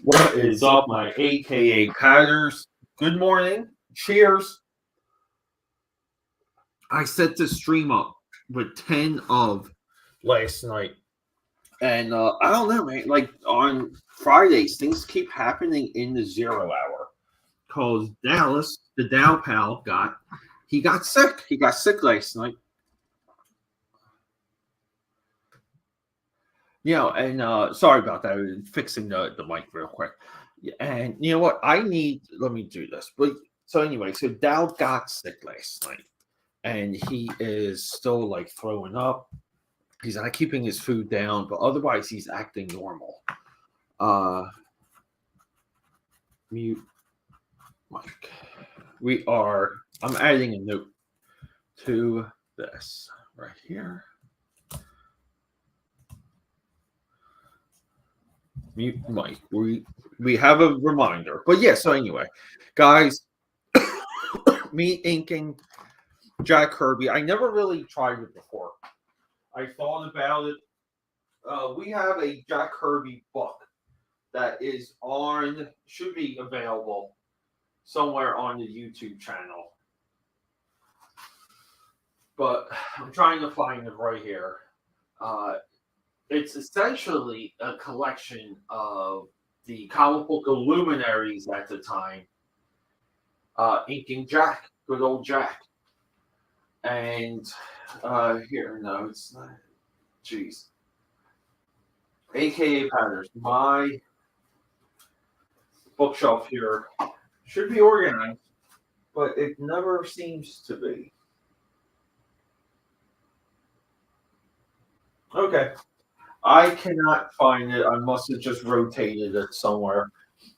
What is up, my AKA Patters? Good morning. Cheers. I set this stream up with 10 of last night. And I don't know, man. Like on Fridays, things keep happening in the 0 hour. Because Dallas, the Dow pal, he got sick. He got sick last night. And sorry about that. I was fixing the mic real quick. And you know what? Let me do this. But so anyway, so Dow got sick last night. And he is still like throwing up. He's not keeping his food down, but otherwise he's acting normal. Mute mic. I'm adding a note to this right here. Mute mic. We have a reminder. But yeah, so anyway, guys, me inking Jack Kirby. I never really tried it before. I thought about it. We have a Jack Kirby book that should be available somewhere on the YouTube channel. But I'm trying to find it right here. It's essentially a collection of the comic book luminaries at the time, inking Jack, good old Jack. And no, it's not. Jeez. AKA Patters. My bookshelf here should be organized, but it never seems to be. Okay. I cannot find it. I must have just rotated it somewhere.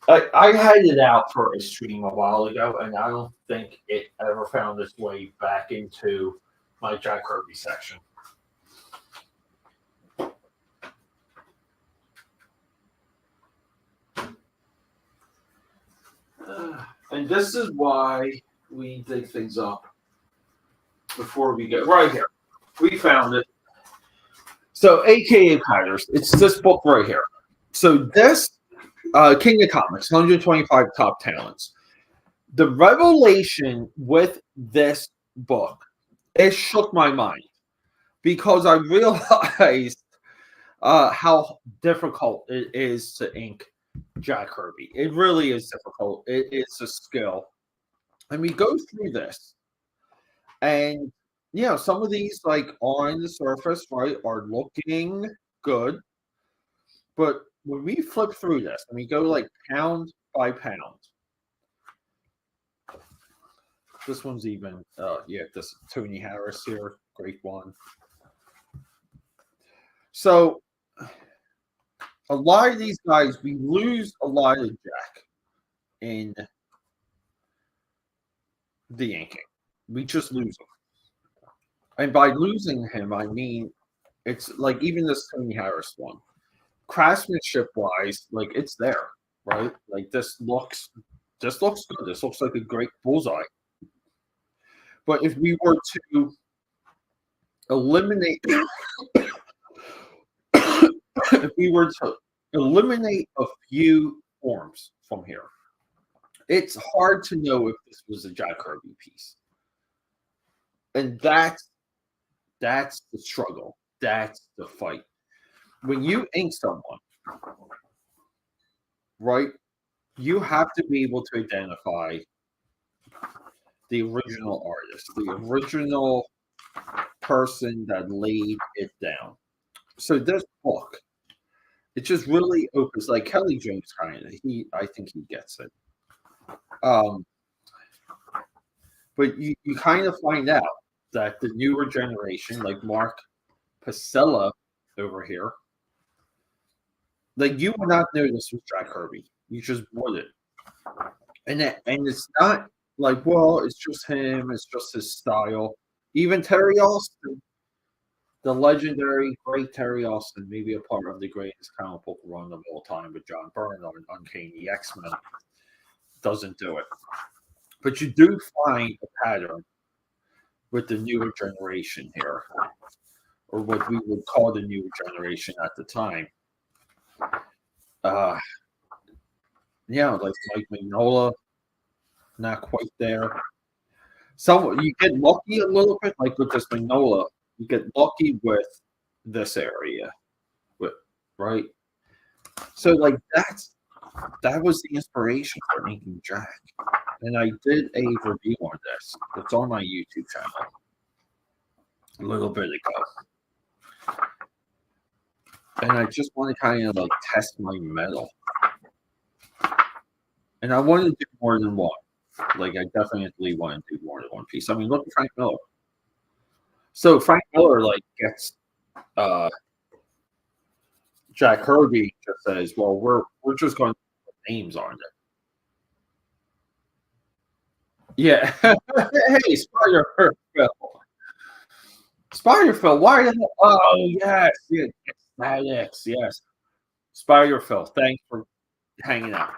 I had it out for a stream a while ago, and I don't think it ever found its way back into my Jack Kirby section. And this is why we dig things up before we get right here. We found it. So, AKA Patters, it's this book right here. So this King of Comics, 125 Top Talents. The revelation with this book, it shook my mind because I realized how difficult it is to ink Jack Kirby. It really is difficult. It is a skill. And we go through this. And, some of these, like on the surface, right, are looking good. But when we flip through this and we go like pound by pound, this one's even, this Tony Harris here, great one. So a lot of these guys, we lose a lot of Jack in the inking. We just lose him. And by losing him, I mean, it's like even this Tony Harris one. Craftsmanship wise, like it's there, right? Like this looks good. This looks like a great bullseye. But if we were to eliminate a few forms from here, it's hard to know if this was a Jack Kirby piece. And that's the struggle. That's the fight. When you ink someone, right, you have to be able to identify the original artist, the original person that laid it down. So this book, it just really opens, like Kelly Jones kind of, I think he gets it. But you kind of find out that the newer generation, like Mark Pasella over here, like you would not know this was Jack Kirby. You just wouldn't. And it's not like, well, it's just him. It's just his style. Even Terry Austin, the legendary great Terry Austin, maybe a part of the greatest comic book run of all time with John Byrne on Uncanny X-Men, doesn't do it. But you do find a pattern with the newer generation here, or what we would call the newer generation at the time. Yeah, like Mike Mignola, not quite there. Some you get lucky a little bit, like with this Mignola, you get lucky with this area, with right. So like that was the inspiration for making Jack, and I did a review on this. It's on my YouTube channel a little bit ago, and I just want to kind of like test my metal, and I want to do more than one. Like I definitely want to do more than one piece. I mean, look at Frank Miller. So Frank Miller like gets Jack Kirby just says, "Well, we're just going to put names on it." Yeah. Hey, Spider-Phil, why the hell? Oh, yes, yes, aesthetics, yes. Spider-Phil, thanks for hanging out.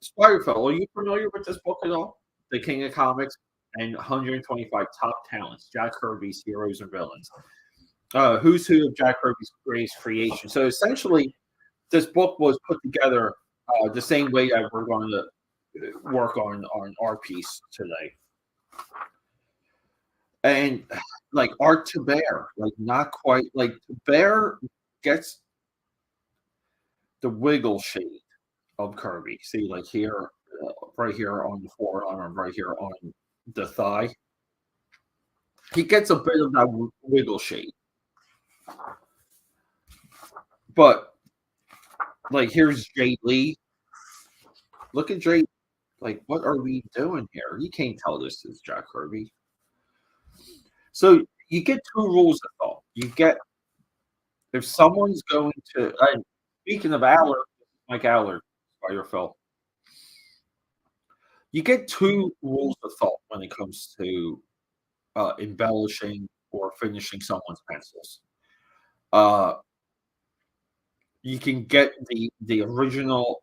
Spider-Phil, are you familiar with this book at all? The King of Comics and 125 Top Talents, Jack Kirby's Heroes and Villains. Who's Who of Jack Kirby's Greatest Creation. So essentially, this book was put together the same way that we're going to work on our piece today. And like Art to Bear, like not quite like Bear gets the wiggle shade of Kirby. See, like here, right here on the forearm, right here on the thigh, he gets a bit of that wiggle shade. But like here's Jay Lee. Look at Jay. Like, what are we doing here? You can't tell this is Jack Kirby. So you get two rules of thought. You get if someone's going to. Speaking of Allard, Mike Allard, Spider-Phil. You get two rules of thought when it comes to embellishing or finishing someone's pencils. You can get the original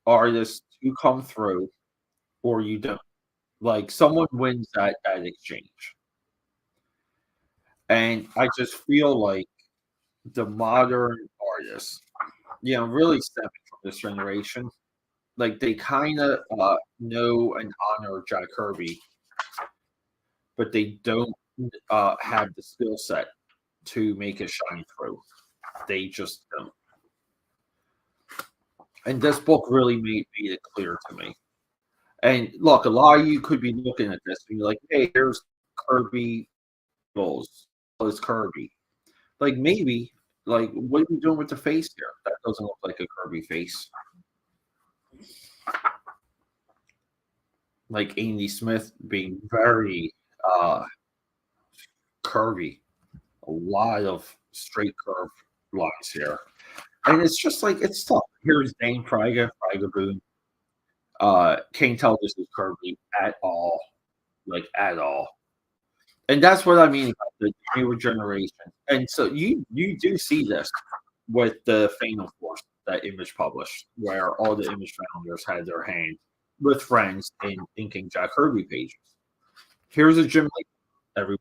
artist to come through, or you don't. Like someone wins that exchange, and I just feel like the modern artists, really stemming from this generation, like they kind of know and honor Jack Kirby, but they don't have the skill set to make it shine through. They just don't. And this book really made it clear to me. And look, a lot of you could be looking at this and you're like, hey, here's Kirby Bulls. It's Kirby. Like maybe, like what are we doing with the face here? That doesn't look like a Kirby face. Like Andy Smith being very curvy. A lot of straight curve lines here. And it's just like it's tough. Here's Dane Friga Boone. Can't tell this is Kirby at all. Like at all. And that's what I mean about the newer generation. And so you do see this with the Phantom Force that Image published, where all the Image founders had their hand with friends in inking Jack Kirby pages. Here's a Jim Lee, everyone.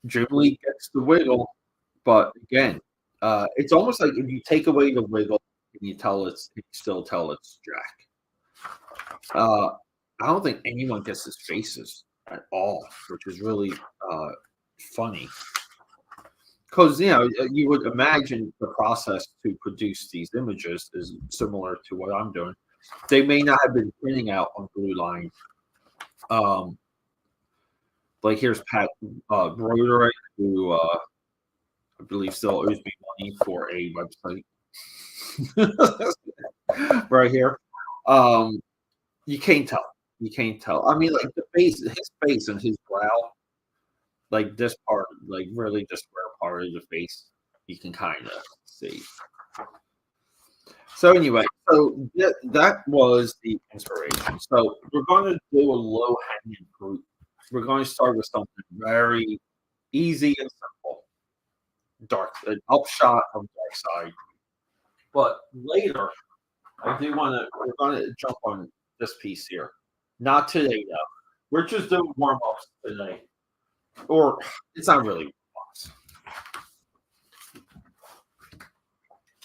Jim Lee gets the wiggle, but again, it's almost like if you take away the wiggle and you still tell it's Jack. I don't think anyone gets his faces at all, which is really funny. Because you would imagine the process to produce these images is similar to what I'm doing. They may not have been printing out on blue line. Like here's Pat Broderick, who I believe still owes me money for a website. Right here. You can't tell. You can't tell. I mean, like his face and his brow, like this part, like really the square part of the face, you can kind of see. So anyway, so that was the inspiration. So we're going to do a low hanging fruit. We're going to start with something very easy and simple. An upshot of Darkseid. But later, we're going to jump on this piece here. Not today, though. We're just doing warm ups today. Or it's not really warm ups.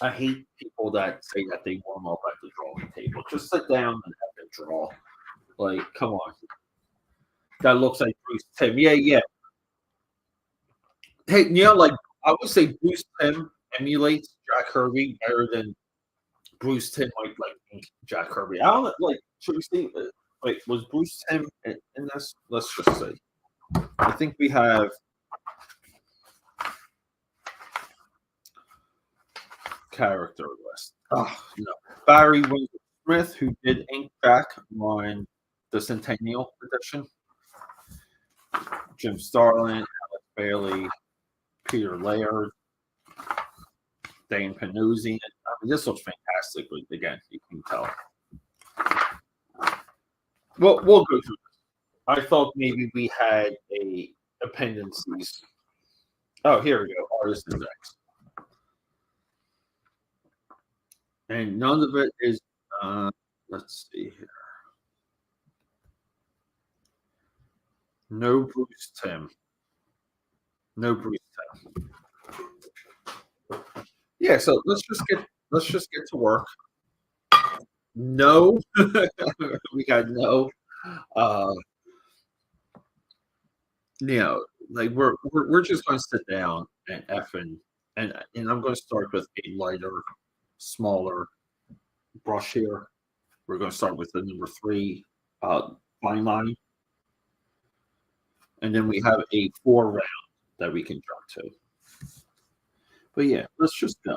I hate people people that say that they warm up at the drawing table. Just sit down and have them draw. Like, come on. That looks like Bruce Tim. Yeah, yeah. Hey, like I would say Bruce Tim emulates Jack Kirby better than Bruce Tim might like Jack Kirby. I don't know, like. Should we see? Wait, was Bruce Tim in this? Let's just see. I think we have character list. Oh, no. Barry Windsor Smith, who did ink Jack on the Centennial edition. Jim Starlin, Alex Bailey, Peter Laird, Dane Panuzzi. I mean, this looks fantastic. Again, you can tell. Well, we'll go through this. I thought maybe we had a appendices. Oh, here we go. Artist index. And none of it is, let's see here. No Bruce Tim. No Bruce Tim. Yeah, so let's just get to work. No, we got no. Like we're just going to sit down and and I'm going to start with a lighter, smaller brush here. We're going to start with the number 3 fine line, and then we have a 4 round that we can jump to. But yeah, let's just go.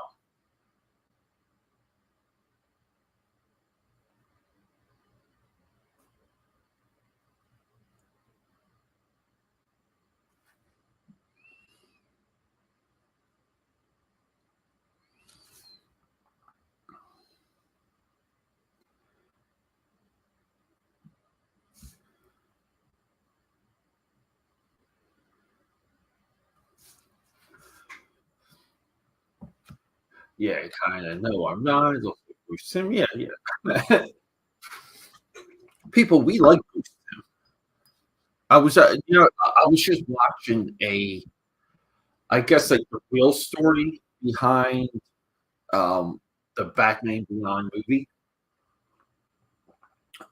Yeah, kind of. No, I'm not. Yeah, yeah. People, we like Bruce Tim. I was, I was just watching I guess, like the real story behind um, the Batman Beyond movie,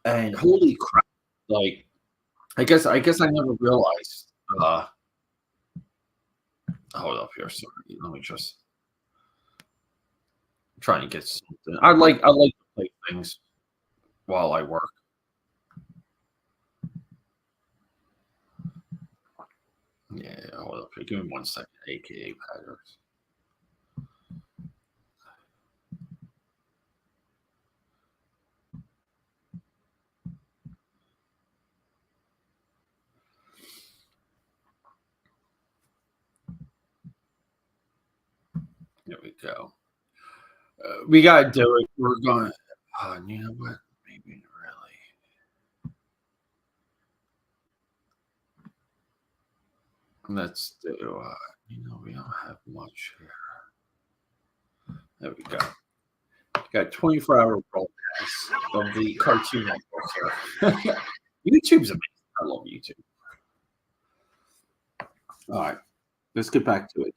and holy crap! Like, I guess I never realized. Hold up here, sorry. Let me just try and get something. I like to play things while I work. Yeah, hold up here. Give me 1 second, aka patterns. There we go. We gotta do it. We're going. You know what? Maybe really. Let's do. We don't have much here. There we go. Got 24-hour broadcasts of the Cartoon Network here. YouTube's amazing. I love YouTube. All right, let's get back to it.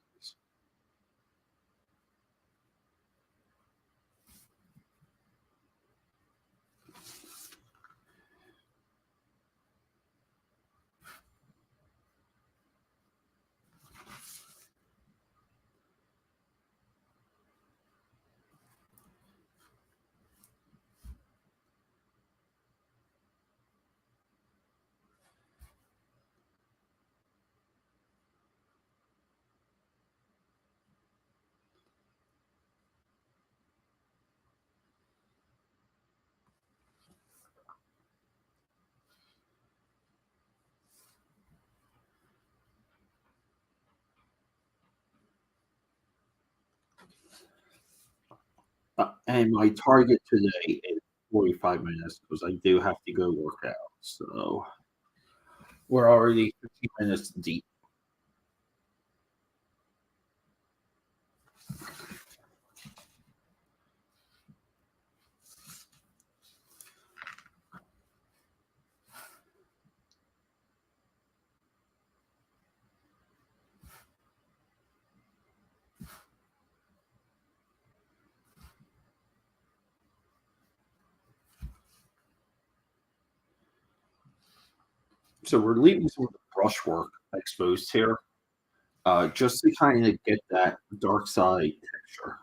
And my target today is 45 minutes because I do have to go work out. So we're already 15 minutes deep. So we're leaving some of the brushwork exposed here, just to kind of get that dark side texture.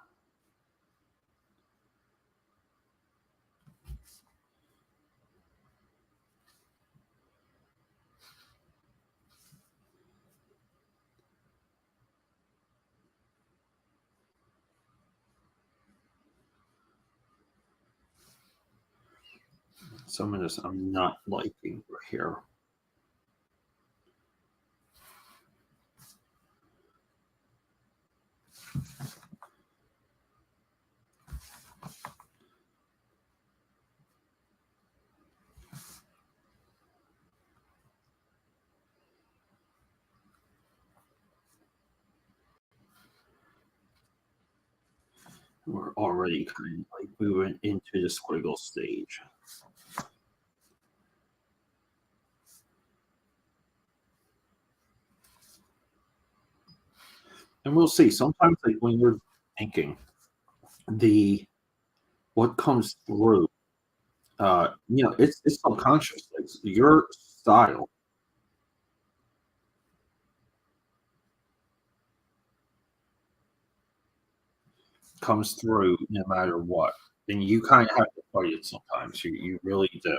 Some of this I'm not liking here. We're already kind of like moving into the squiggle stage. And we'll see. Sometimes, like when you're thinking, the what comes through, it's subconscious. It's your style comes through no matter what, and you kind of have to fight it sometimes. You really do.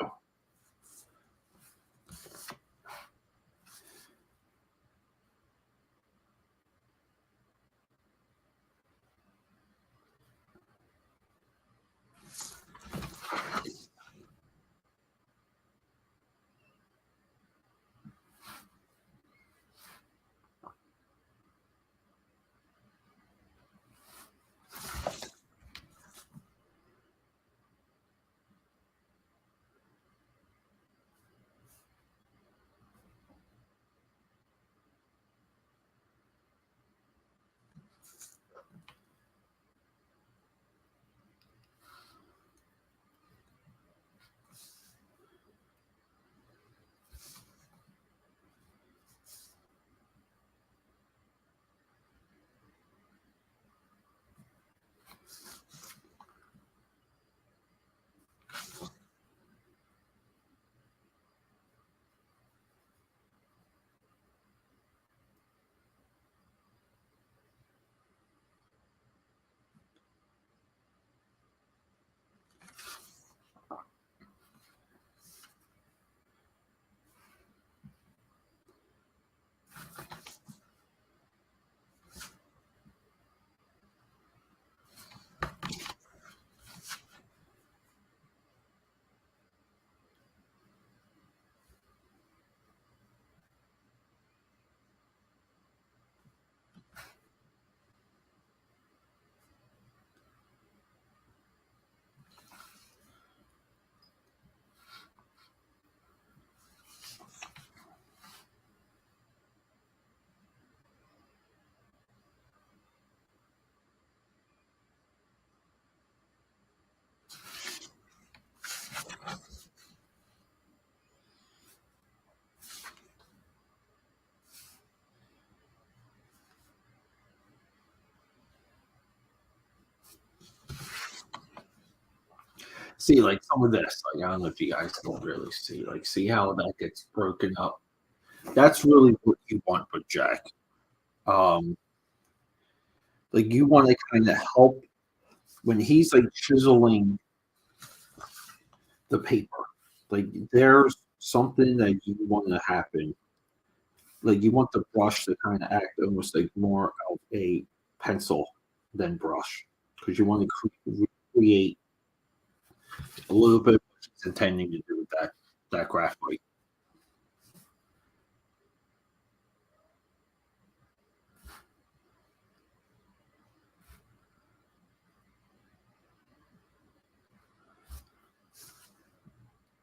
See, like some of this, like I don't know if you guys don't really see, like see how that gets broken up. That's really what you want with Jack. Um, like you want to kind of help when he's like chiseling the paper. Like there's something that you want to happen. Like you want the brush to kind of act almost like more of a pencil than brush because you want to create a little bit of what he's intending to do with that graphite.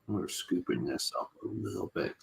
We're scooping this up a little bit.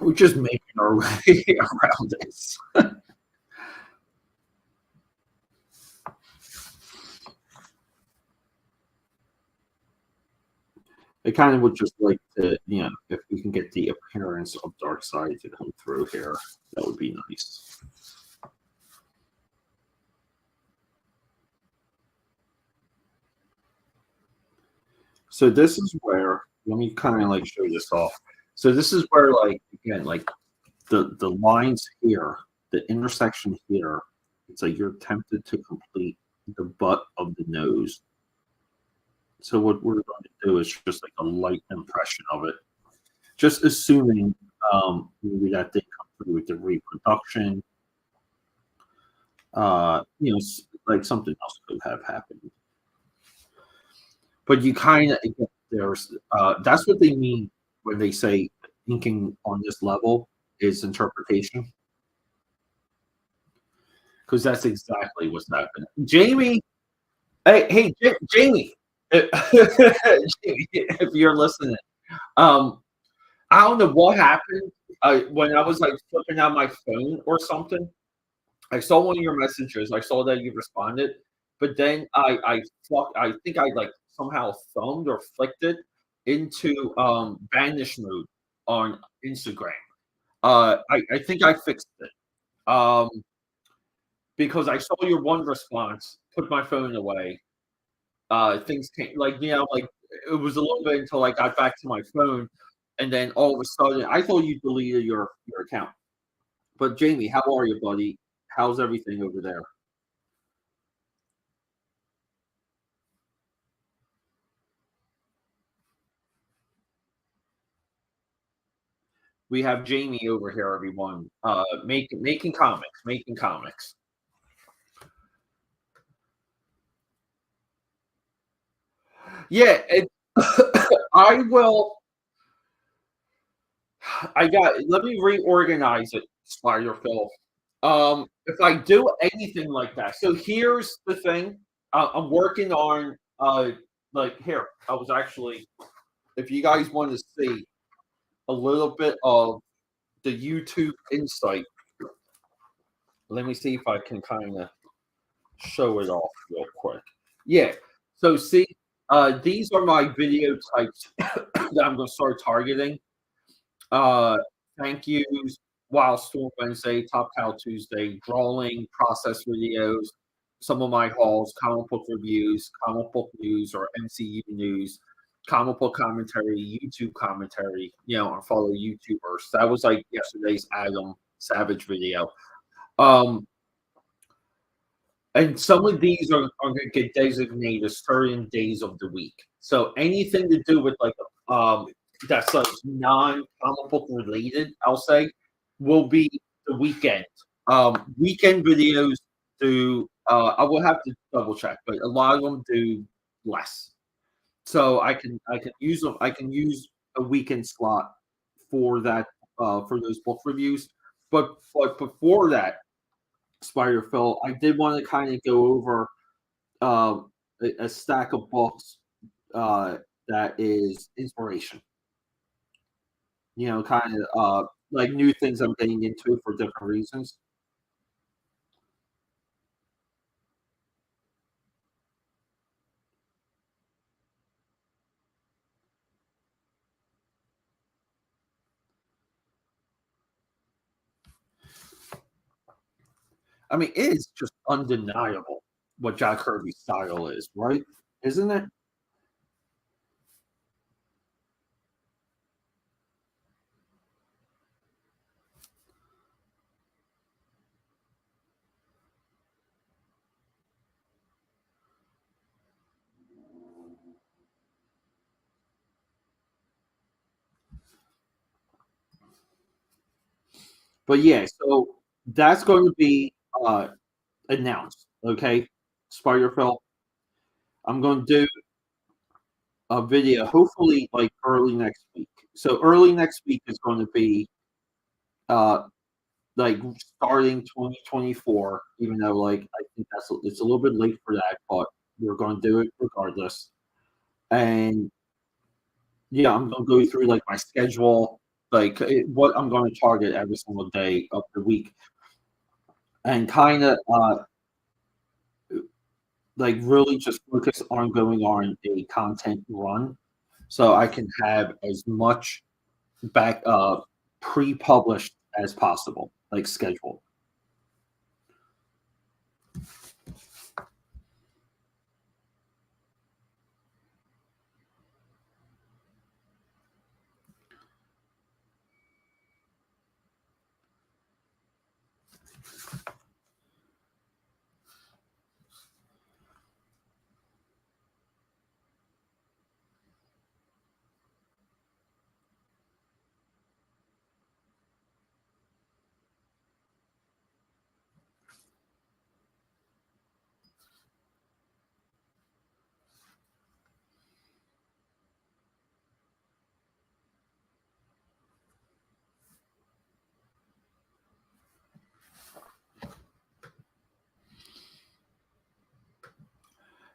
we're just making our way around this. I kind of would just like to, if we can get the appearance of Darkseid to come through here, that would be nice. So this is where, let me kind of like show this off. So this is where, like, again, like the lines here, the intersection here, it's like you're tempted to complete the butt of the nose. So what we're going to do is just like a light impression of it, just assuming maybe that did come through with the reproduction. Like something else could have happened. But you kind of, that's what they mean when they say inking on this level is interpretation. Because that's exactly what's happening. Jamie, hey, Jamie, Jamie, if you're listening, I don't know what happened when I was like flipping out my phone or something. I saw one of your messages. I saw that you responded, but then I think I like somehow thumbed or flicked it into vanish mode on Instagram. I think I fixed it. Because I saw your one response, put my phone away. Things came like like it was a little bit until I got back to my phone, and then all of a sudden I thought you deleted your account. But Jamie, how are you, buddy? How's everything over there? We have Jamie over here, everyone. Making comics, making comics. Yeah, I will. Let me reorganize it, Spider Phil. If I do anything like that, so here's the thing. I'm working on like here. I was actually, if you guys want to see a little bit of the YouTube insight, let me see if I can kind of show it off real quick. Yeah. So see, these are my video types that I'm going to start targeting. Thank yous, Wildstorm Wednesday, Top Cow Tuesday, drawing, process videos, some of my hauls, comic book reviews, comic book news or MCU news, comic book commentary, YouTube commentary, and follow YouTubers. That was like yesterday's Adam Savage video. And some of these are going to get designated certain days of the week. So anything to do with like that's like non-comic book related, I'll say, will be the weekend. Weekend videos do. I will have to double check, but a lot of them do less. So I can use them. I can use a weekend slot for that for those book reviews. But before that, Spider Phil, I did want to kind of go over uh, a stack of books that is inspiration. Kind of like new things I'm getting into for different reasons. I mean, it is just undeniable what Jack Kirby's style is, right? Isn't it? But yeah, so that's going to be announced. Okay, Spider Phil. I'm going to do a video, hopefully like early next week. So early next week is going to be uh like starting 2024, even though like I think it's a little bit late for that, but we're going to do it regardless. And yeah, I'm going to go through like my schedule, like what I'm going to target every single day of the week, and kind of like really just focus on going on a content run, so I can have as much back pre-published as possible, like scheduled.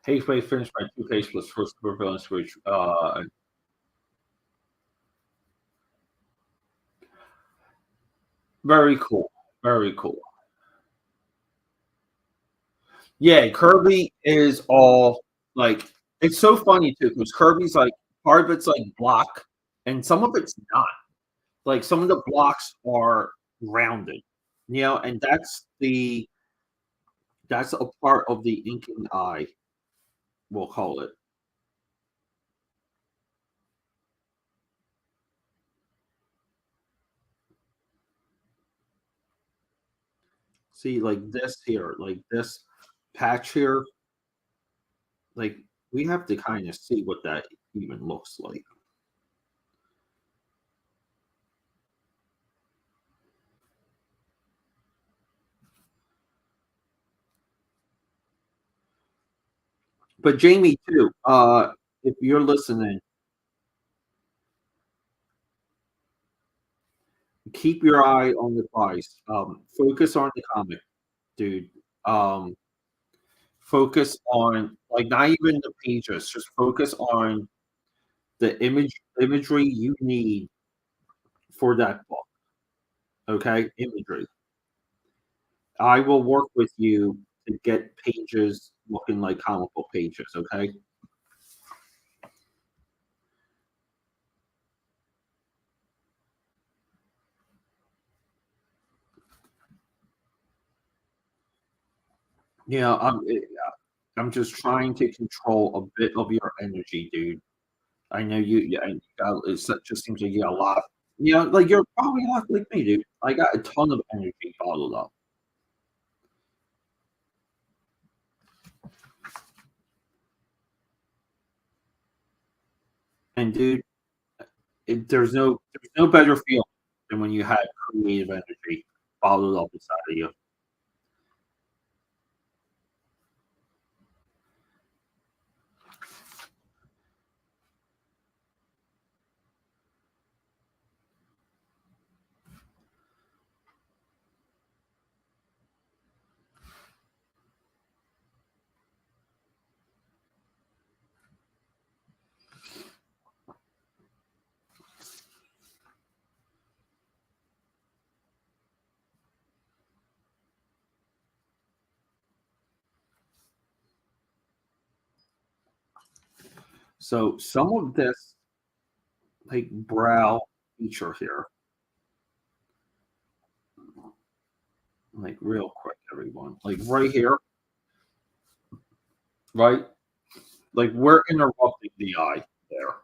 Hateway finished by 2 plus first villains, which very cool, very cool. Yeah, Kirby is all like it's so funny too because Kirby's like part of it's like block and some of it's not. Like some of the blocks are rounded, and that's a part of the inking eye, we'll call it. See, like this here, like this patch here, like we have to kind of see what that even looks like. But Jamie too, if you're listening, keep your eye on the price. Focus on the comic, dude. Um, focus on like not even the pages, just focus on the imagery you need for that book. Okay, imagery. I will work with you to get pages looking like comic book pages. Okay. Yeah, I'm just trying to control a bit of your energy, dude. I know you. Yeah, it just seems like you got a lot. Like you're probably a lot like me, dude. I got a ton of energy bottled up. And dude, there's no better feeling than when you have creative energy bottled up inside of you. So some of this like brow feature here, like real quick, everyone, like right here, right? Like we're interrupting the eye there,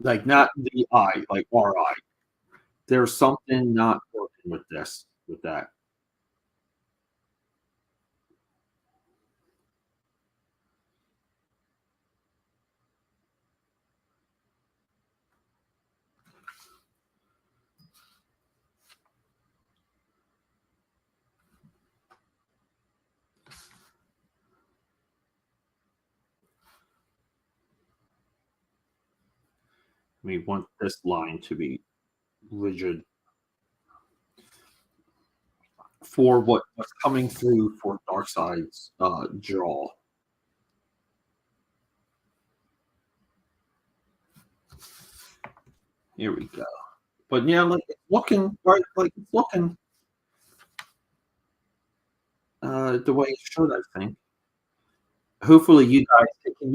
like not the eye, like our eye. There's something not working with this, with that. We want this line to be rigid for what's coming through for Darkseid's jaw. Here we go. But yeah, like it's looking right, like it's looking the way it should. I think. Hopefully, you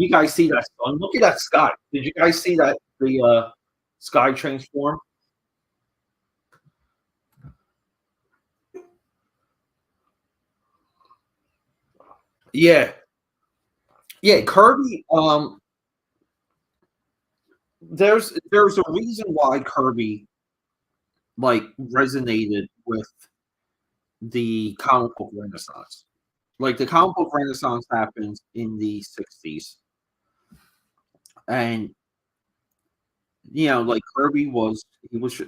guys see that sun? Look at that sky. Did you guys see that the sky transform? Yeah, yeah. Kirby. There's a reason why Kirby like resonated with the comic book renaissance. Like the comic book renaissance happened in the '60s, and like Kirby was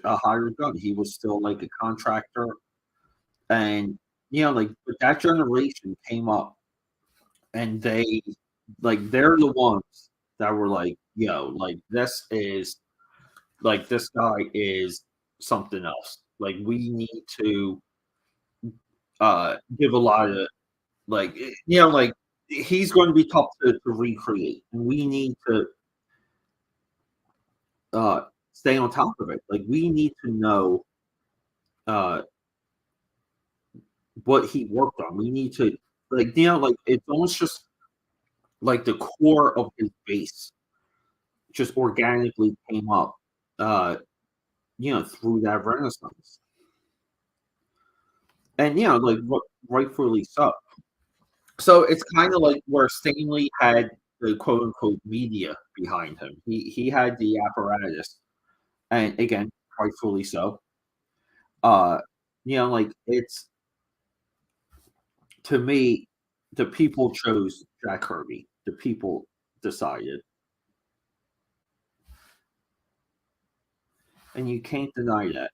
a hired gun. He was still like a contractor, and like but that generation came up, and they're the ones that were like, like this guy is something else. Like we need to give a lot of like he's going to be tough to recreate, and we need to uh, stay on top of it. Like we need to know uh, what he worked on. We need to like it's almost just like the core of his base just organically came up, uh, through that renaissance, and like rightfully so. So it's kind of like where Stanley had the quote unquote media behind him. He had the apparatus, and again, rightfully so. Uh, like it's to me, the people chose Jack Kirby. The people decided, and you can't deny that.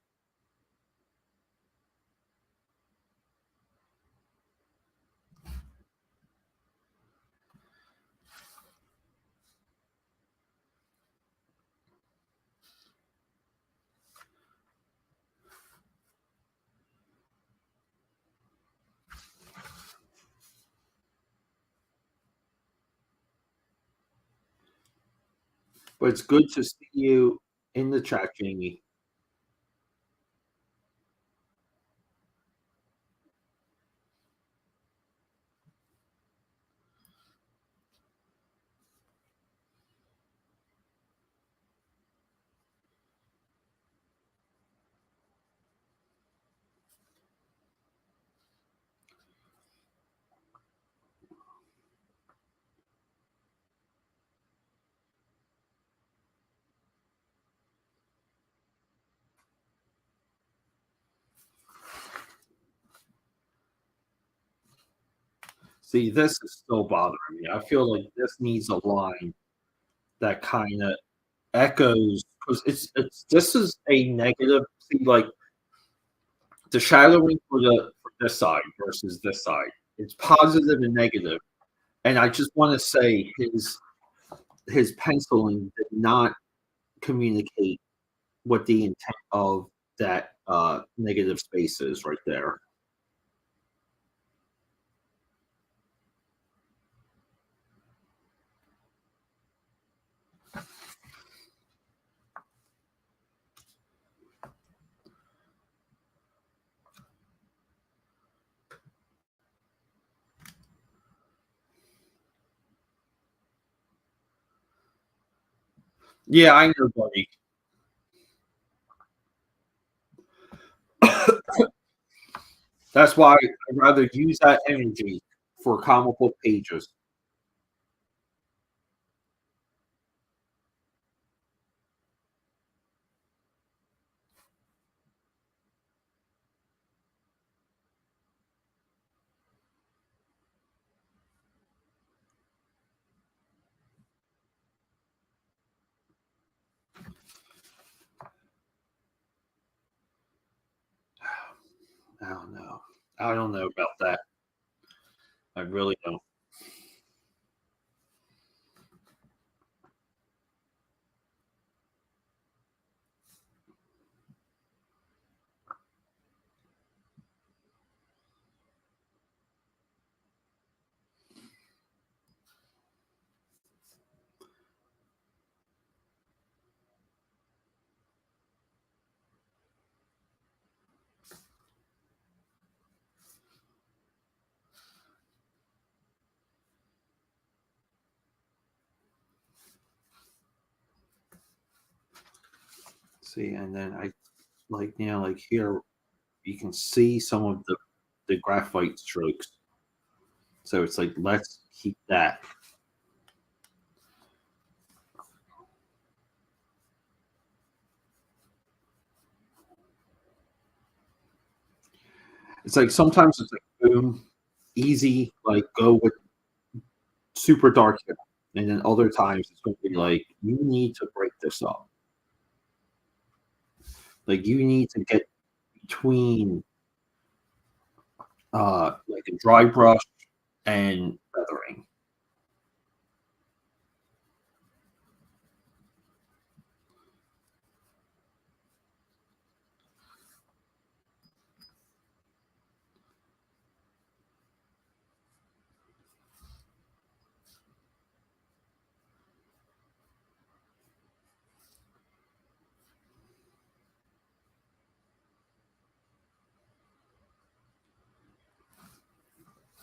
But it's good to see you in the chat, Jamie. See, this is still bothering me. I feel like this needs a line that kind of echoes because it's this is a negative. See, like the shadowing for this side versus this side. It's positive and negative, and I just want to say his penciling did not communicate what the intent of that negative space is right there. Yeah, I know, buddy. That's why I'd rather use that energy for comic book pages. I don't know. I don't know about that. I really don't. See, and then I like like here you can see some of the graphite strokes. So it's like let's keep that. It's like sometimes it's like boom, easy, like go with super dark here. And then other times it's going to be like you need to break this up. Like you need to get between like a dry brush and feathering.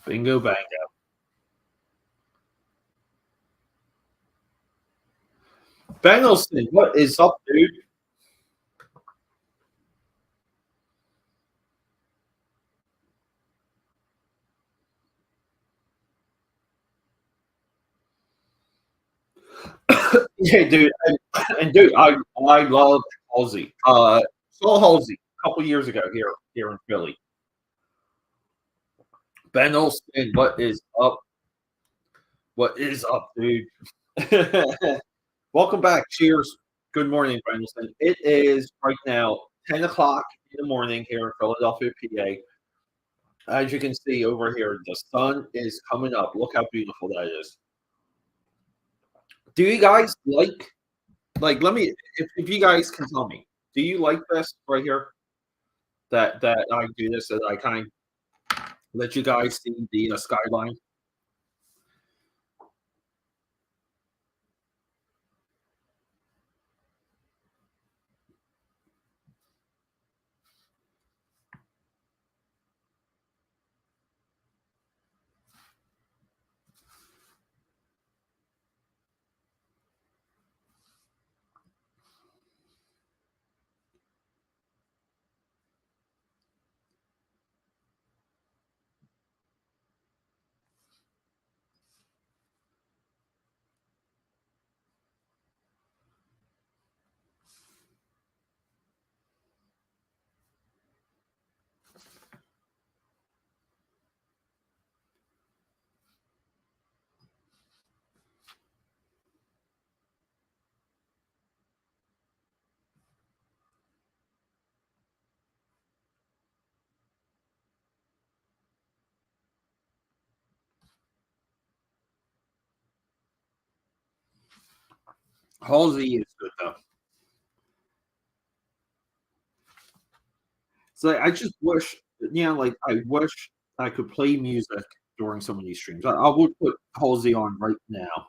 Bingo bango. Bengelston, what is up, dude? Yeah, dude, and dude, I love Halsey. Saw Halsey a couple years ago here in Philly. Ben Olsen, what is up? What is up, dude? Welcome back. Cheers. Good morning, Ben Olsen. It is right now 10 o'clock in the morning here in Philadelphia, PA. As you can see over here, the sun is coming up. Look how beautiful that is. Do you guys like let me if you guys can tell me, do you like this right here? That I do this, that I kind of let you guys see the skyline. Halsey is good though. So I just wish, like I wish I could play music during some of these streams. I would put Halsey on right now.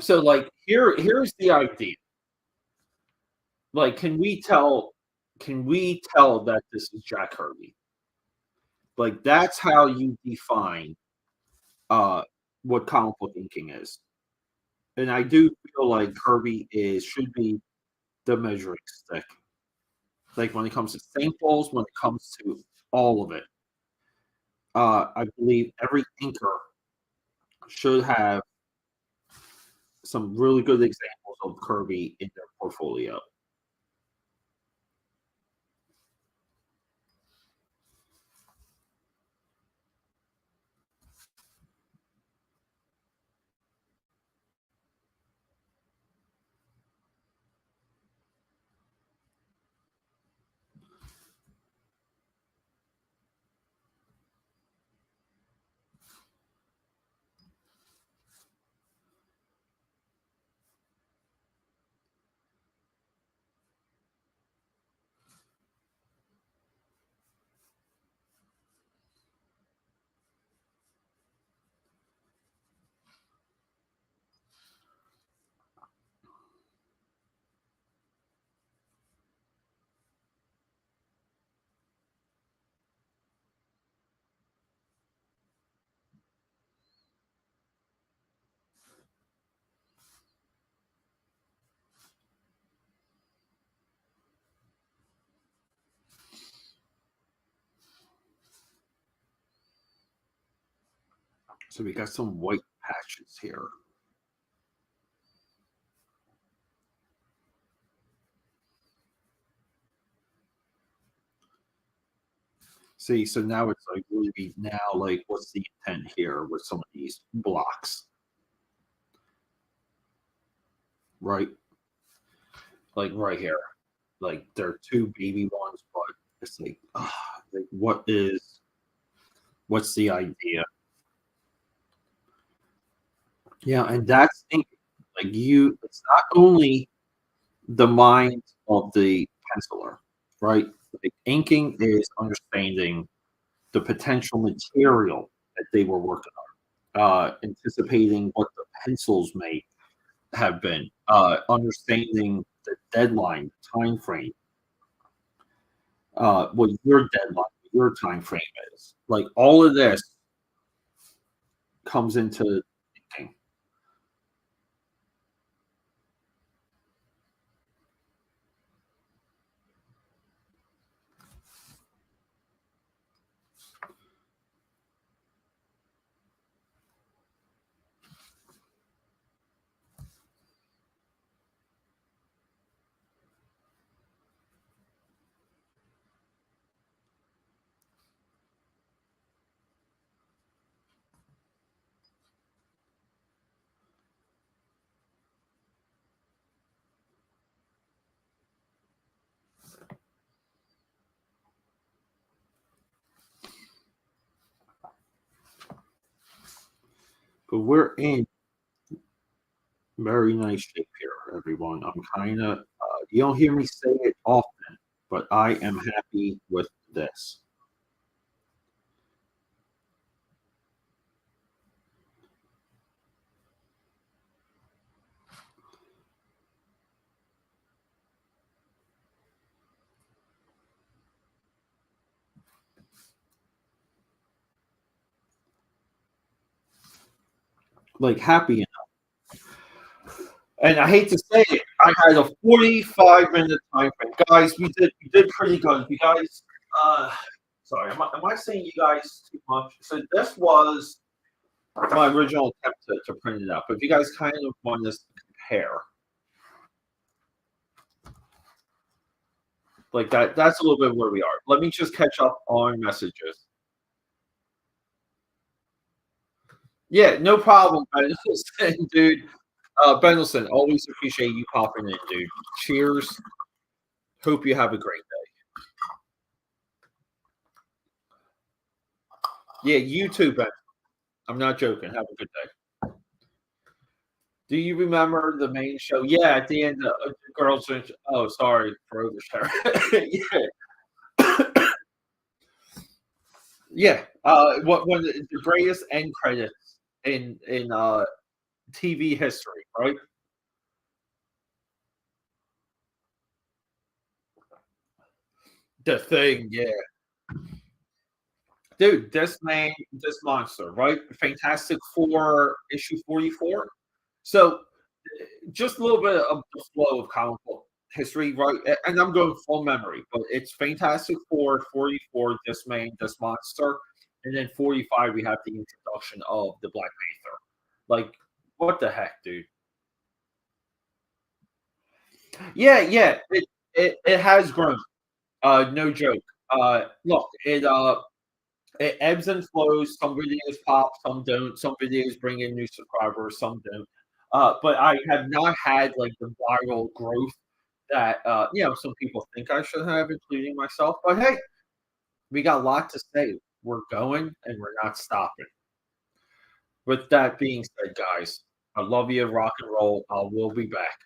So like here's the idea. Like, can we tell that this is Jack Kirby? Like that's how you define uh what comic book inking is. And I do feel like Kirby is should be the measuring stick. Like when it comes to samples, when it comes to all of it. I believe every inker should have some really good examples of Kirby in their portfolio. So we got some white patches here. See, so now it's like really now like what's the intent here with some of these blocks, right? Like right here, like they're two baby ones, but it's like what's the idea? Yeah, and that's thinking. Like it's not only the mind of the penciler, right? Like inking is understanding the potential material that they were working on, anticipating what the pencils may have been, understanding the deadline, time frame, what your deadline, your time frame is. Like all of this comes into thinking. But we're in very nice shape here, everyone. I'm kind of, you don't hear me say it often, but I am happy with this. Like happy. And I hate to say it, I had a 45-minute time frame. Guys, we did pretty good. You guys, uh, sorry, am I saying you guys too much? So this was my original attempt to print it out. But if you guys kind of want us to compare, like that's a little bit where we are. Let me just catch up on messages. Yeah, no problem, Bendelson, dude. Bendelson, always appreciate you popping in, dude. Cheers. Hope you have a great day. Yeah, you too, Ben. I'm not joking. Have a good day. Do you remember the main show? Yeah, at the end, the girls. Oh, sorry for oversharing. Yeah. What one of the greatest end credits in TV history, right? The Thing. Yeah, dude. This monster, right? Fantastic Four issue 44. So just a little bit of the flow of comic book history, right? And I'm going full memory, but it's Fantastic Four, 44, this man, this monster, and then 45, we have the introduction of the Black Panther. Like, what the heck, dude? Yeah, yeah, it has grown. No joke. Look, it ebbs and flows. Some videos pop, some don't. Some videos bring in new subscribers, some don't. But I have not had like the viral growth that some people think I should have, including myself. But hey, we got a lot to say. We're going and we're not stopping. With that being said, guys, I love you. Rock and roll. I will be back.